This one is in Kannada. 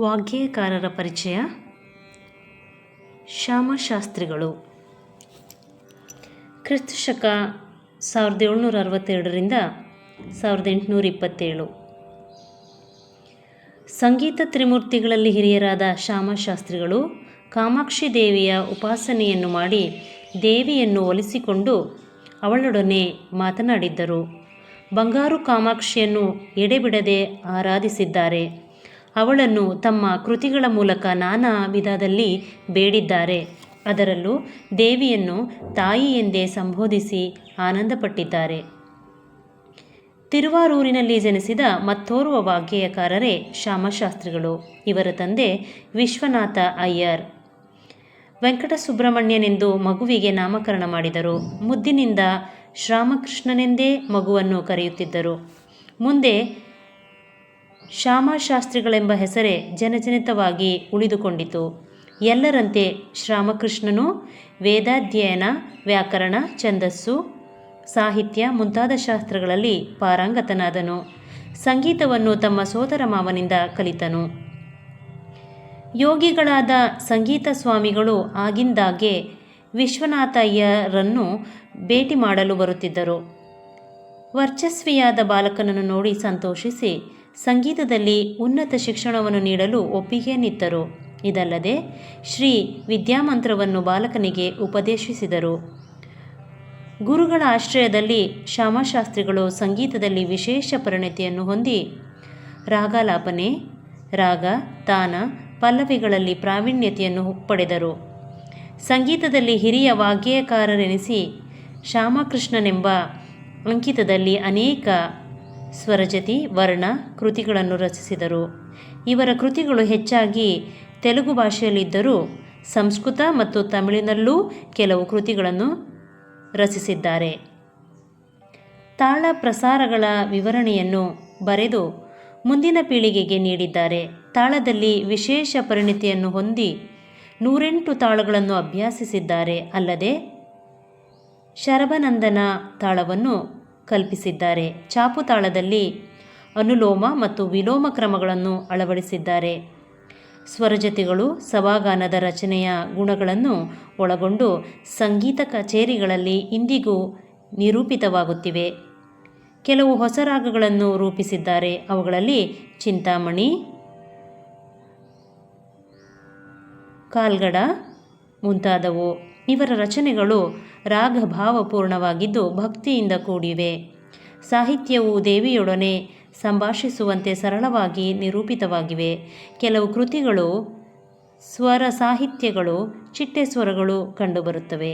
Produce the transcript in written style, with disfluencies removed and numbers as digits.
ವಾಗ್ಗೇಯಕಾರರ ಪರಿಚಯ. ಶ್ಯಾಮಶಾಸ್ತ್ರಿಗಳು ಕ್ರಿಸ್ತಶಕ 1762 1827. ಸಂಗೀತ ತ್ರಿಮೂರ್ತಿಗಳಲ್ಲಿ ಹಿರಿಯರಾದ ಶ್ಯಾಮಶಾಸ್ತ್ರಿಗಳು ಕಾಮಾಕ್ಷಿ ದೇವಿಯ ಉಪಾಸನೆಯನ್ನು ಮಾಡಿ ದೇವಿಯನ್ನು ಒಲಿಸಿಕೊಂಡು ಅವಳೊಡನೆ ಮಾತನಾಡಿದ್ದರು. ಬಂಗಾರು ಕಾಮಾಕ್ಷಿಯನ್ನು ಎಡೆಬಿಡದೆ ಆರಾಧಿಸಿದ್ದಾರೆ. ಅವಳನ್ನು ತಮ್ಮ ಕೃತಿಗಳ ಮೂಲಕ ನಾನಾ ವಿಧದಲ್ಲಿ ಬೇಡಿದ್ದಾರೆ. ಅದರಲ್ಲೂ ದೇವಿಯನ್ನು ತಾಯಿ ಎಂದೇ ಸಂಬೋಧಿಸಿ ಆನಂದಪಟ್ಟಿದ್ದಾರೆ. ತಿರುವಾರೂರಿನಲ್ಲಿ ಜನಿಸಿದ ಮತ್ತೋರ್ವ ವಾಗ್ಗೇಯಕಾರರೇ ಶ್ಯಾಮಶಾಸ್ತ್ರಿಗಳು. ಇವರ ತಂದೆ ವಿಶ್ವನಾಥ ಅಯ್ಯರ್. ವೆಂಕಟಸುಬ್ರಹ್ಮಣ್ಯನೆಂದು ಮಗುವಿಗೆ ನಾಮಕರಣ ಮಾಡಿದರು. ಮುದ್ದಿನಿಂದ ಶ್ಯಾಮಕೃಷ್ಣನೆಂದೇ ಮಗುವನ್ನು ಕರೆಯುತ್ತಿದ್ದರು. ಮುಂದೆ ಶ್ಯಾಮಶಾಸ್ತ್ರಿಗಳೆಂಬ ಹೆಸರೇ ಜನಜನಿತವಾಗಿ ಉಳಿದುಕೊಂಡಿತು. ಎಲ್ಲರಂತೆ ಶ್ಯಾಮಕೃಷ್ಣನು ವೇದಾಧ್ಯಯನ, ವ್ಯಾಕರಣ, ಛಂದಸ್ಸು, ಸಾಹಿತ್ಯ ಮುಂತಾದ ಶಾಸ್ತ್ರಗಳಲ್ಲಿ ಪಾರಂಗತನಾದನು. ಸಂಗೀತವನ್ನು ತಮ್ಮ ಸೋದರ ಮಾವನಿಂದ ಕಲಿತನು. ಯೋಗಿಗಳಾದ ಸಂಗೀತ ಸ್ವಾಮಿಗಳು ಆಗಿಂದಾಗ್ಗೆ ವಿಶ್ವನಾಥಯ್ಯರನ್ನು ಭೇಟಿ ಮಾಡಲು ಬರುತ್ತಿದ್ದರು. ವರ್ಚಸ್ವಿಯಾದ ಬಾಲಕನನ್ನು ನೋಡಿ ಸಂತೋಷಿಸಿ ಸಂಗೀತದಲ್ಲಿ ಉನ್ನತ ಶಿಕ್ಷಣವನ್ನು ನೀಡಲು ಒಪ್ಪಿಗೆಯನ್ನಿತ್ತರು. ಇದಲ್ಲದೆ ಶ್ರೀ ವಿದ್ಯಾಮಂತ್ರವನ್ನು ಬಾಲಕನಿಗೆ ಉಪದೇಶಿಸಿದರು. ಗುರುಗಳ ಆಶ್ರಯದಲ್ಲಿ ಶ್ಯಾಮಶಾಸ್ತ್ರಿಗಳು ಸಂಗೀತದಲ್ಲಿ ವಿಶೇಷ ಪರಿಣತಿಯನ್ನು ಹೊಂದಿ ರಾಗಾಲಾಪನೆ, ರಾಗ, ತಾನ, ಪಲ್ಲವಿಗಳಲ್ಲಿ ಪ್ರಾವೀಣ್ಯತೆಯನ್ನು ಪಡೆದರು. ಸಂಗೀತದಲ್ಲಿ ಹಿರಿಯ ವಾಗ್ಗೇಯಕಾರರೆನಿಸಿ ಶ್ಯಾಮಕೃಷ್ಣನೆಂಬ ಅಂಕಿತದಲ್ಲಿ ಅನೇಕ ಸ್ವರಜತಿ, ವರ್ಣ ಕೃತಿಗಳನ್ನು ರಚಿಸಿದರು. ಇವರ ಕೃತಿಗಳು ಹೆಚ್ಚಾಗಿ ತೆಲುಗು ಭಾಷೆಯಲ್ಲಿದ್ದರೂ ಸಂಸ್ಕೃತ ಮತ್ತು ತಮಿಳಿನಲ್ಲೂ ಕೆಲವು ಕೃತಿಗಳನ್ನು ರಚಿಸಿದ್ದಾರೆ. ತಾಳ ಪ್ರಸಾರಗಳ ವಿವರಣೆಯನ್ನು ಬರೆದು ಮುಂದಿನ ಪೀಳಿಗೆಗೆ ನೀಡಿದ್ದಾರೆ. ತಾಳದಲ್ಲಿ ವಿಶೇಷ ಪರಿಣತಿಯನ್ನು ಹೊಂದಿ 108 ತಾಳಗಳನ್ನು ಅಭ್ಯಾಸಿಸಿದ್ದಾರೆ. ಅಲ್ಲದೆ ಶರಭನಂದನ ತಾಳವನ್ನು ಕಲ್ಪಿಸಿದ್ದಾರೆ. ಚಾಪು ತಾಳದಲ್ಲಿ ಅನುಲೋಮ ಮತ್ತು ವಿಲೋಮ ಕ್ರಮಗಳನ್ನು ಅಳವಡಿಸಿದ್ದಾರೆ. ಸ್ವರಜತಿಗಳು ಸವಾಗಾನದ ರಚನೆಯ ಗುಣಗಳನ್ನು ಒಳಗೊಂಡು ಸಂಗೀತ ಕಚೇರಿಗಳಲ್ಲಿ ಇಂದಿಗೂ ನಿರೂಪಿತವಾಗುತ್ತಿವೆ. ಕೆಲವು ಹೊಸ ರಾಗಗಳನ್ನು ರೂಪಿಸಿದ್ದಾರೆ. ಅವುಗಳಲ್ಲಿ ಚಿಂತಾಮಣಿ, ಕಾಲ್ಗಡ ಮುಂತಾದವು. ಇವರ ರಚನೆಗಳು ರಾಗಭಾವಪೂರ್ಣವಾಗಿದ್ದು ಭಕ್ತಿಯಿಂದ ಕೂಡಿವೆ. ಸಾಹಿತ್ಯವು ದೇವಿಯೊಡನೆ ಸಂಭಾಷಿಸುವಂತೆ ಸರಳವಾಗಿ ನಿರೂಪಿತವಾಗಿವೆ. ಕೆಲವು ಕೃತಿಗಳು ಸ್ವರ ಸಾಹಿತ್ಯಗಳು, ಚಿಟ್ಟೆ ಸ್ವರಗಳು ಕಂಡುಬರುತ್ತವೆ.